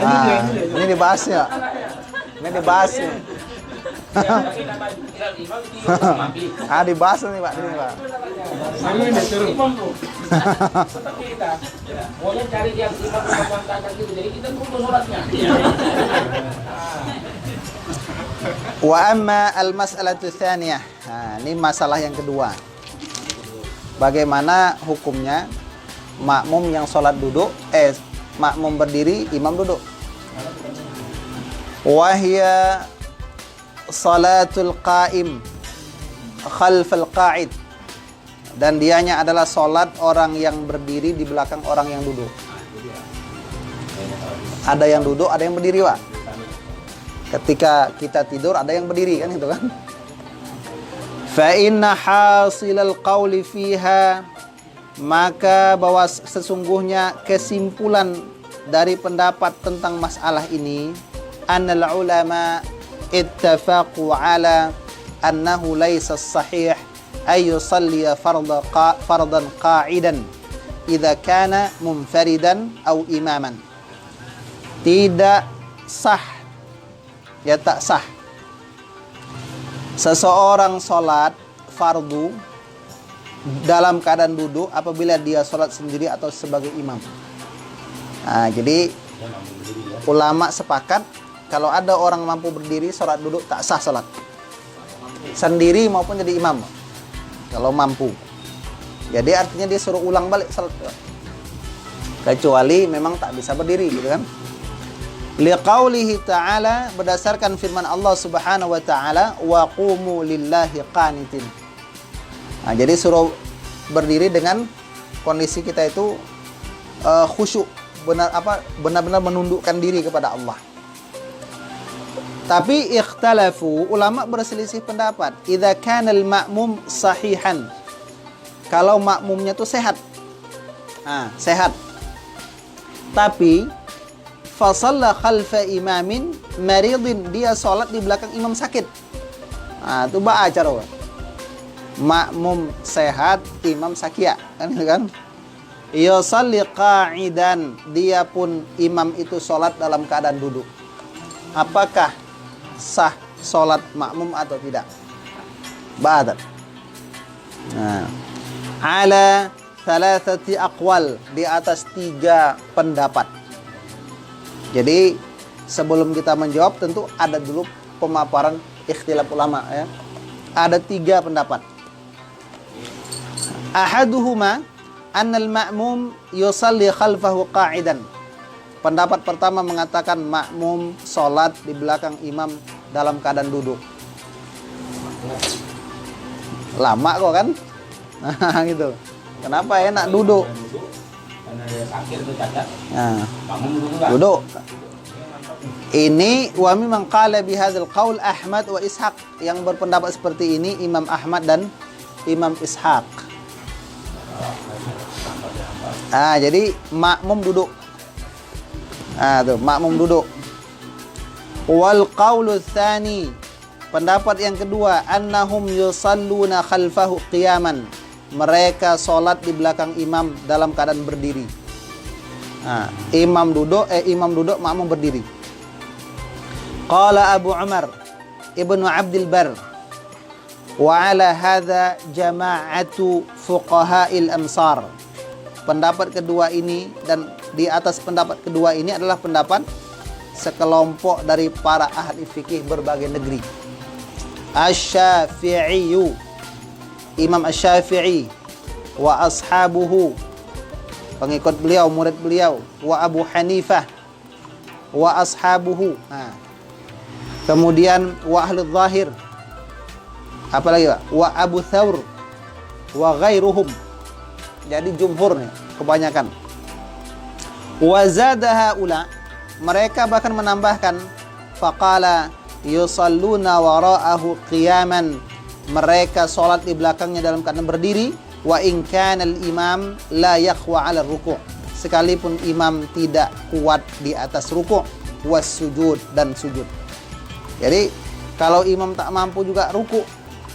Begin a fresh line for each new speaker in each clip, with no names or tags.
Ini dibahasnya. Ini dibahasnya. Dibahas nih Pak, ini Pak.
Tapi kita maunya cari yang imam memantapkan gitu. Jadi kita kumpul sholatnya.
Wa amma al-mas'alatu tsaniyah. Ini masalah yang kedua. Bagaimana hukumnya makmum yang sholat duduk, makmum berdiri, imam duduk. Wahya salatul qa'im khalfal qa'id. Dan dianya adalah sholat orang yang berdiri di belakang orang yang duduk. Ada yang duduk, ada yang berdiri, Pak. Ketika kita tidur, ada yang berdiri, kan itu kan. Fa inna hasilal qawli fiha, maka bahwa sesungguhnya kesimpulan dari pendapat tentang masalah ini, annal ulama ittafaqu ala annahu laysa sahih ay yusalli fardan qa'idan idza kana munfaridan aw imaman. Tidak sah, ya tak sah seseorang sholat fardu dalam keadaan duduk apabila dia sholat sendiri atau sebagai imam. Jadi ulama sepakat kalau ada orang mampu berdiri sholat duduk tak sah sholat sendiri maupun jadi imam kalau mampu. Jadi artinya dia suruh ulang balik sholat, kecuali memang tak bisa berdiri, gitu kan. Liqaulihi ta'ala, berdasarkan firman Allah Subhanahu wa ta'ala, wa qumu lillahi qanitin. Jadi suruh berdiri dengan kondisi kita itu khusyuk, benar-benar menundukkan diri kepada Allah. Tapi ikhtalafu, ulama berselisih pendapat. Idza kana al-ma'mum sahihan. Kalau makmumnya itu sehat. Sehat. Tapi fasalla khalfa imamin maridin, dia sholat di belakang imam sakit. Itu baca loh. Makmum sehat, imam sakit, kan? Yusalli qa'idan, dia pun imam itu sholat dalam keadaan duduk. Apakah sah sholat makmum atau tidak? Ba'dat. Ala thalathati aqwal, di atas 3 pendapat. Jadi sebelum kita menjawab tentu ada dulu pemaparan ikhtilaf ulama, ya. Ada 3 pendapat. Ahaduhuma annal ma'mum yusalli khalfahu qa'idan. Pendapat pertama mengatakan makmum sholat di belakang imam dalam keadaan duduk. Lama kok kan? Gitu. Kenapa enak duduk? Duduk. Ini wa mimman qala bihadzal qaul Ahmad wa Ishaq, yang berpendapat seperti ini Imam Ahmad dan Imam Ishaq. Jadi makmum duduk. Tuh, makmum duduk. Wal qaulu tsani, pendapat yang kedua, annahum yusalluna khalfahu qiyaman. Mereka sholat di belakang imam dalam keadaan berdiri. Imam duduk, makmum berdiri. Qala Abu Umar Ibnu Abdul Bar, wa ala hadza jama'atu fuqaha'il amsar. Pendapat kedua ini, dan di atas pendapat kedua ini adalah pendapat sekelompok dari para ahli fikih berbagai negeri. Asy-Syafi'i, Imam Asy-Syafi'i, wa ashabuhu, pengikut beliau, murid beliau, wa Abu Hanifah, wa ashabuhu. Kemudian wa ahli zahir, apa lagi, Pak? Wa Abu Thawr, wa ghairuhum. Jadi jumhur nih, kebanyakan. Wa zada haula, mereka bahkan menambahkan, faqala yusalluna wara'ahu qiyaman, mereka sholat di belakangnya dalam keadaan berdiri. Wa in kana al-imam la yaqwa 'ala ruku', sekalipun imam tidak kuat di atas ruku', was sujud, dan sujud. Jadi kalau imam tak mampu juga ruku'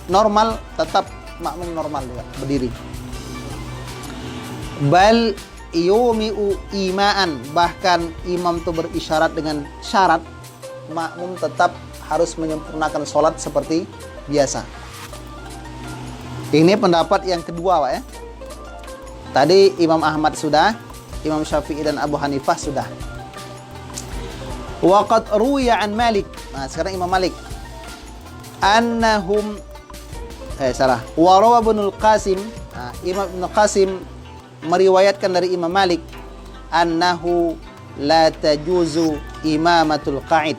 normal, tetap makmum normal juga berdiri. Bal yumi'u imaan, bahkan imam itu berisyarat dengan syarat makmum tetap harus menyempurnakan sholat seperti biasa. Ini pendapat yang kedua, Pak ya. Tadi Imam Ahmad sudah, Imam Syafi'i dan Abu Hanifah sudah. Wa qad ruwiya an Malik. Nah, sekarang Imam Malik. Annahum Wa rawa Ibnul Qasim. Nah, Imam Ibnu Qasim meriwayatkan dari Imam Malik annahu la tajuzu imamatul qa'id.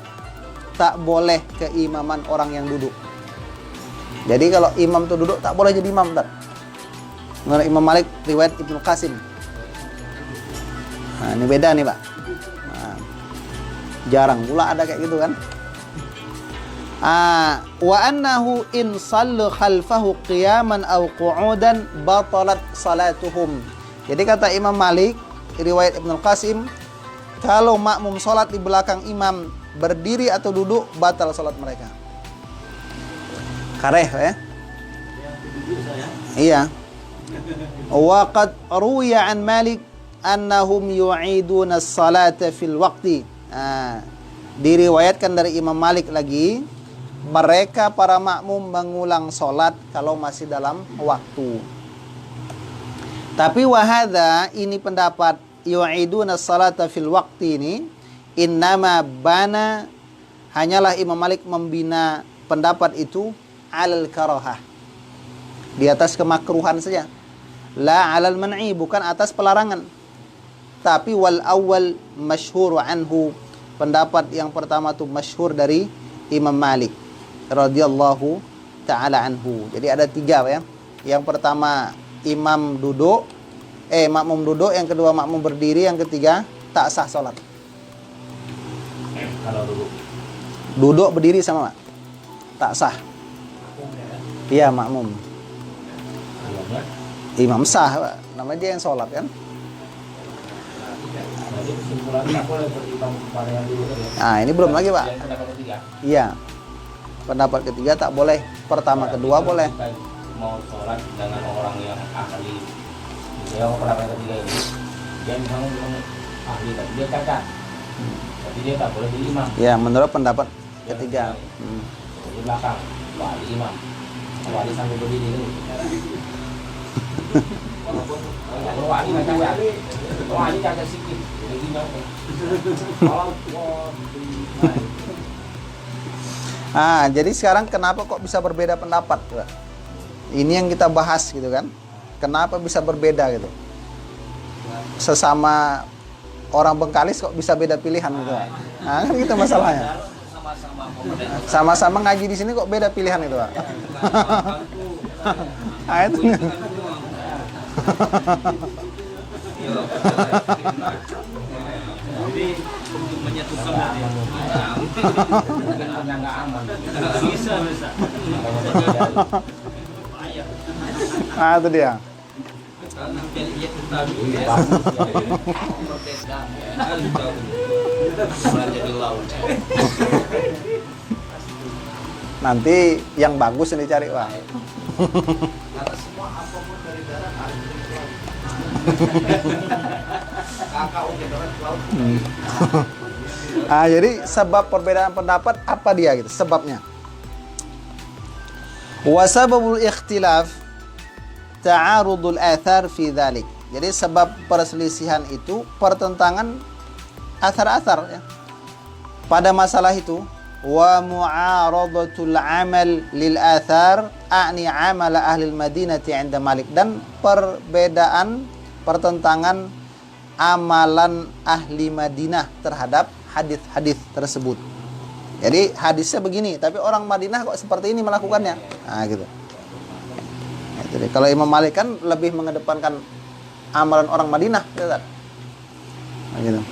Tak boleh keimaman orang yang duduk. Jadi kalau imam itu duduk tak boleh jadi imam, tak. Menurut Imam Malik, riwayat Ibnu Qasim. Nah, ini beda nih, Pak. Nah, jarang pula ada kayak gitu kan. Wa annahu in sallu khalfahu qiyaman aw qu'udan batalat salatuhum. Jadi kata Imam Malik, riwayat Ibnu Qasim, kalau makmum salat di belakang imam berdiri atau duduk, batal salat mereka. Kareh ya. Iya. Wa qad ruwiya an Malik annahum yu'iduna as-salata fil waqti. Diriwayatkan dari Imam Malik lagi, mereka para makmum mengulang salat kalau masih dalam waktu. Tapi wahada, ini pendapat yu'iduna as-salata fil waqti ini innama bana, hanyalah Imam Malik membina pendapat itu alal karahah, di atas kemakruhan saja, la alal man'i, bukan atas pelarangan. Tapi wal awal masyhur anhu, pendapat yang pertama itu masyhur dari Imam Malik radhiyallahu taala anhu. Jadi ada tiga ya. Yang pertama makmum duduk, yang kedua makmum berdiri, yang ketiga tak sah salat.
Kalau
Duduk berdiri sama, Pak, tak sah. Iya, makmum. Imam sah, Pak. Namanya dia yang sholat kan.
Jadi kesimpulannya tak boleh beriman kepada yang dulu ya.
Nah, ini belum lagi, Pak.
Yang pendapat ketiga.
Iya. Pendapat ketiga tak boleh. Pertama, kedua boleh.
Kita mau sholat dengan orang yang ahli. Misalnya pendapat ketiga ini, dia misalnya belum ahli, tapi dia cacat. Tapi dia tak boleh jadi imam.
Ya, menurut pendapat ketiga.
Di belakang, wali imam. Wali sambil berdiri ini. Walaupun wali nggak cacat. Wali cacat sikit. Jadi imam.
Jadi sekarang kenapa kok bisa berbeda pendapat, Pak? Ini yang kita bahas gitu kan. Kenapa bisa berbeda gitu? Sesama orang Bengkalis kok bisa beda pilihan gitu, Pak? Nah, kan gitu masalahnya. Sama-sama ngaji di sini kok beda pilihan itu, Pak. Itu.
Jadi untuk menyatukan
nggak aman.
bisa.
Itu dia.
Karena dia tetapi jadi laut.
Nanti yang bagus yang dicari, Pak.
Karena semua apapun dari darat harus dari laut. Kakak udah darat laut.
Jadi sebab perbedaan pendapat apa dia gitu? Sebabnya. Wa sababul ikhtilaf ta'arudul athar fi dzalik. Jadi sebab perselisihan itu pertentangan athar-athar ya. Pada masalah itu, wa mu'aradatul amal lil athar a'ni amal ahli al-Madinati 'inda Malik, dan perbedaan pertentangan amalan ahli Madinah terhadap hadis-hadis tersebut. Jadi hadisnya begini, tapi orang Madinah kok seperti ini melakukannya. Gitu. Jadi kalau Imam Malik kan lebih mengedepankan amalan orang Madinah, gitu. Gitu.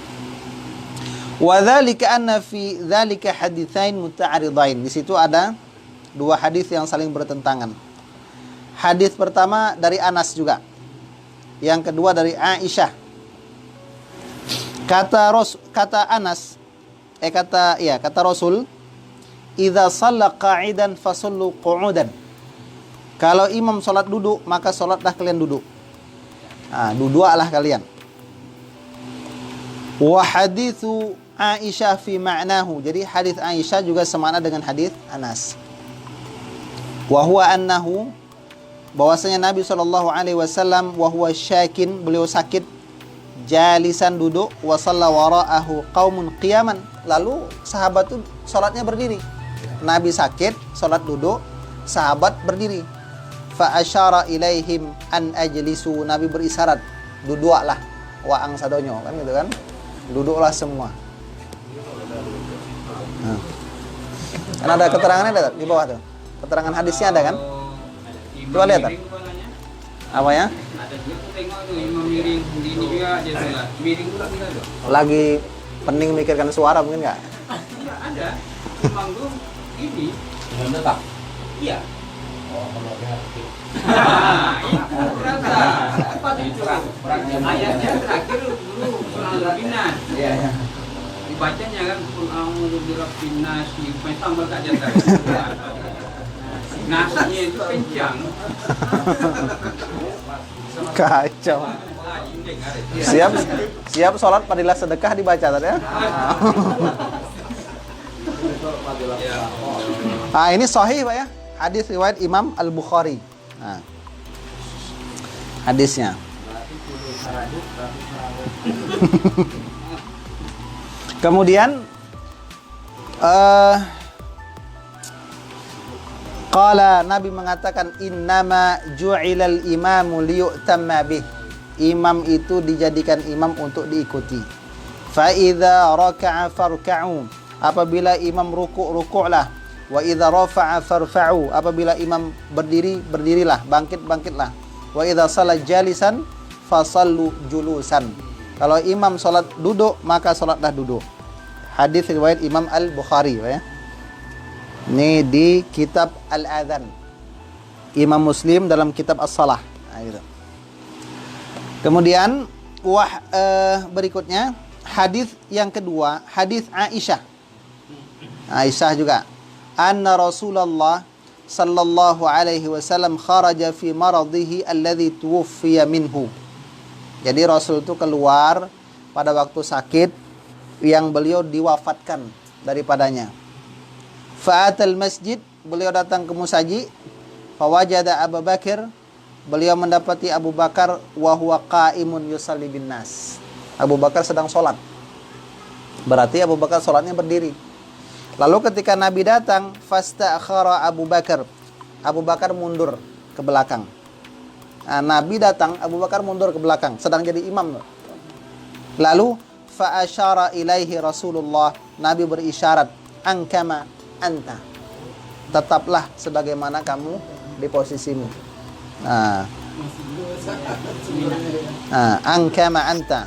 Wa dzalika anna fi dzalika haditsain muta'aridain. Di situ ada dua hadis yang saling bertentangan. Hadis pertama dari Anas juga. Yang kedua dari Aisyah. Kata Rasul, "Idza shalla qa'idan fasallu qu'udan." Kalau imam salat duduk, maka salatlah kalian duduk. Duduklah kalian. Wa haditsu Aisyah fi ma'nahu. Jadi hadis Aisyah juga semakna dengan hadis Anas. Wa huwa annahu, bahwasanya Nabi SAW wa huwa syakin, beliau sakit, jalisan duduk, wa shalla wara'ahu qaumun qiyaman. Lalu sahabat itu salatnya berdiri. Nabi sakit, salat duduk, sahabat berdiri. Fa asyara ilaihim an ajlisu. Nabi berisyarat, duduklah wa ang sadonyo, kan gitu kan? Duduklah semua. Kan ada keterangannya ada di bawah tuh. Keterangan hadisnya ada kan? Coba lihat. Apa ya?
Ada juga tuh tengok tuh imam miring di ini juga dia salat. Miring pula kita tuh.
Lagi pening mikirkan suara mungkin nggak?
Iya ada. Imam tuh ini. Imam tetap. Iya. Oh, kalau dia berasa. Apa itu? Ayatnya terakhir dulu surah Al-Nas. Iya. Dibacanya kan qul a'udzu birabbin nas, supaya tambah tak jatah. Nasnya itu kencang.
Kacau. Siap sholat fadilah sedekah dibaca tadi ya. Nah, ini sahih Pak ya. Hadis riwayat Imam Al-Bukhari. Nah. Hadisnya. Kemudian qala, Nabi mengatakan innama ju'ilal imamu liyu'tamma bih. Imam itu dijadikan imam untuk diikuti. Fa idza raka'a farka'u. Apabila imam ruku', rukuklah. Wa idza rafa'a farfa'u. Apabila imam berdiri, berdirilah, bangkit-bangkitlah. Wa idza shalla jalisan fasallu julusan. Kalau imam salat duduk, maka salatlah duduk. Hadis riwayat Imam Al-Bukhari ya. Ini di kitab Al-Adhan. Imam Muslim dalam kitab As-Salah. Nah, gitu. Kemudian berikutnya hadis yang kedua, hadis Aisyah. Aisyah juga. Anna Rasulullah sallallahu alaihi wasallam kharaja fi maradihi alladhi tuwfiya minhu. Jadi Rasul itu keluar pada waktu sakit yang beliau diwafatkan daripadanya. Fa'atal masjid, beliau datang ke musaji. Fawajada Abu Bakar, beliau mendapati Abu Bakar wa huwa qa'imun yusalli bin nas. Abu Bakar sedang sholat. Berarti Abu Bakar sholatnya berdiri. Lalu ketika Nabi datang, fasta'khara Abu Bakar. Abu Bakar mundur ke belakang. Nah, Nabi datang, Abu Bakar mundur ke belakang, sedang jadi imam. Lalu fa'asyara ilaihi Rasulullah, Nabi berisyarat, angkama anta, tetaplah sebagaimana kamu di posisimu. Angkama anta.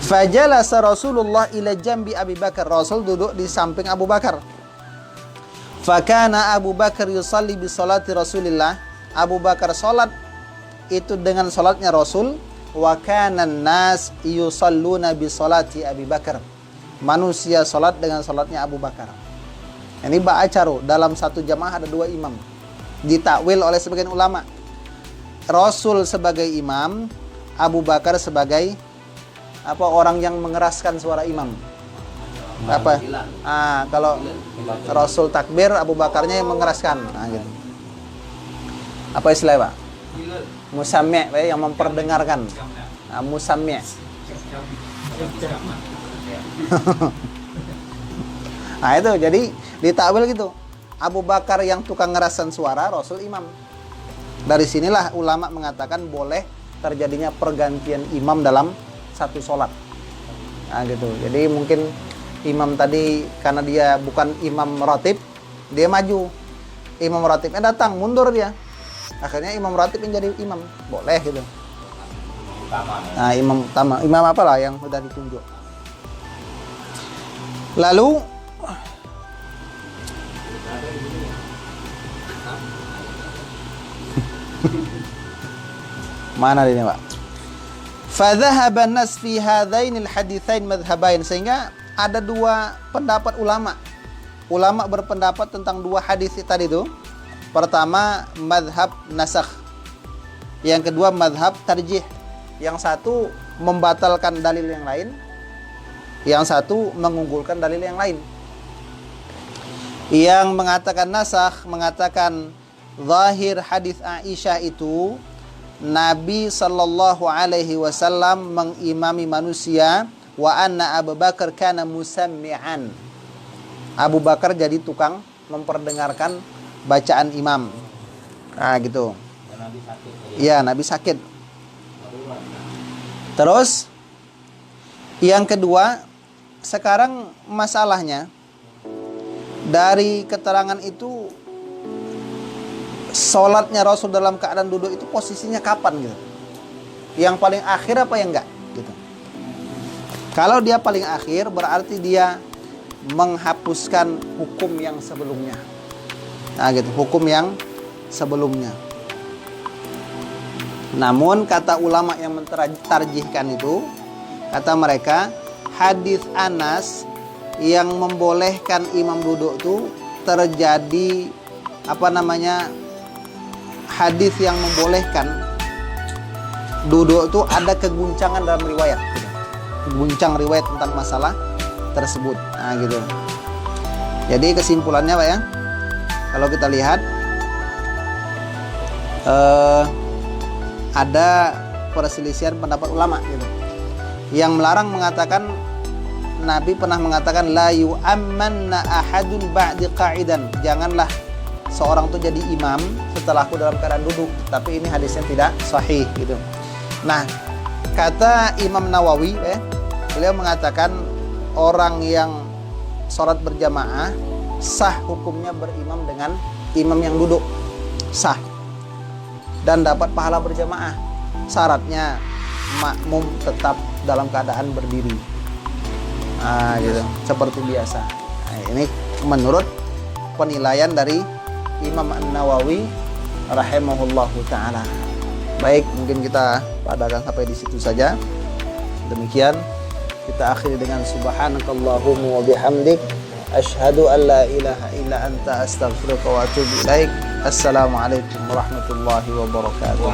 Fajalasa Rasulullah ila jambi Abi Bakar. Rasul duduk di samping Abu Bakar. Fakana Abu Bakar yusalli bi salati Rasulillah. Abu Bakar salat itu dengan salatnya Rasul. Wa kana an-nas yusalluna bi salati Abi Bakar. Manusia salat dengan salatnya Abu Bakar. Ini ba'acaru, dalam satu jamaah ada dua imam. Ditakwil oleh sebagian ulama. Rasul sebagai imam, Abu Bakar sebagai orang yang mengeraskan suara imam. Apa? Kalau Rasul takbir, Abu Bakarnya yang mengeraskan. Gitu. Apa istilahnya, Pak? Musammi', yang memperdengarkan. Musammi'. Nah itu, jadi ditakwil gitu. Abu Bakar yang tukang ngerasan suara, Rasul imam. Dari sinilah ulama mengatakan boleh terjadinya pergantian imam dalam satu sholat. Nah gitu. Jadi mungkin imam tadi karena dia bukan imam ratib, dia maju. Imam ratibnya datang, mundur dia. Akhirnya imam ratib yang jadi imam. Boleh gitu. Nah imam utama, imam apalah yang sudah ditunjuk. Lalu mana ini, Pak? Fadhahaba an-nas fi hadainil haditsain madhhabain, sehingga ada dua pendapat ulama. Ulama berpendapat tentang dua hadis tadi itu. Pertama madhab nasakh, yang kedua madhab tarjih. Yang satu membatalkan dalil yang lain, yang satu mengunggulkan dalil yang lain. Yang mengatakan nasakh mengatakan zahir hadis Aisyah itu Nabi sallallahu alaihi wasallam mengimami manusia, wa anna Abu Bakar kana musammi'an. Abu Bakar jadi tukang memperdengarkan bacaan imam. Nah, gitu.
Dan Nabi sakit.
Iya, Nabi sakit. Terus yang kedua, sekarang masalahnya dari keterangan itu sholatnya Rasul dalam keadaan duduk itu posisinya kapan gitu? Yang paling akhir apa yang enggak gitu? Kalau dia paling akhir berarti dia menghapuskan hukum yang sebelumnya. Nah gitu, hukum yang sebelumnya. Namun kata ulama yang mentarjihkan itu, kata mereka hadis Anas yang membolehkan imam duduk itu terjadi hadis yang membolehkan duduk itu ada keguncangan dalam riwayat gitu. Guncang riwayat tentang masalah tersebut. Nah gitu. Jadi kesimpulannya Pak ya, kalau kita lihat ada perselisihan pendapat ulama gitu. Yang melarang mengatakan, Nabi pernah mengatakan la yu'ammanna ahadun ba'di qa'idan. Janganlah seorang itu jadi imam setelahku dalam keadaan duduk. Tapi ini hadisnya tidak sahih gitu. Nah, kata Imam Nawawi beliau mengatakan orang yang sholat berjamaah sah hukumnya berimam dengan imam yang duduk. Sah. Dan dapat pahala berjamaah. Syaratnya makmum tetap dalam keadaan berdiri. Nah, gitu. Seperti biasa. Nah, ini menurut penilaian dari Imam An-Nawawi rahimahullahu ta'ala. Baik, mungkin kita padakan sampai di situ saja. Demikian kita akhiri dengan subhanakallahumma wa bihamdik asyhadu an la ilaha illa anta astaghfiruka wa atubu ilaik. Assalamualaikum warahmatullahi wabarakatuh.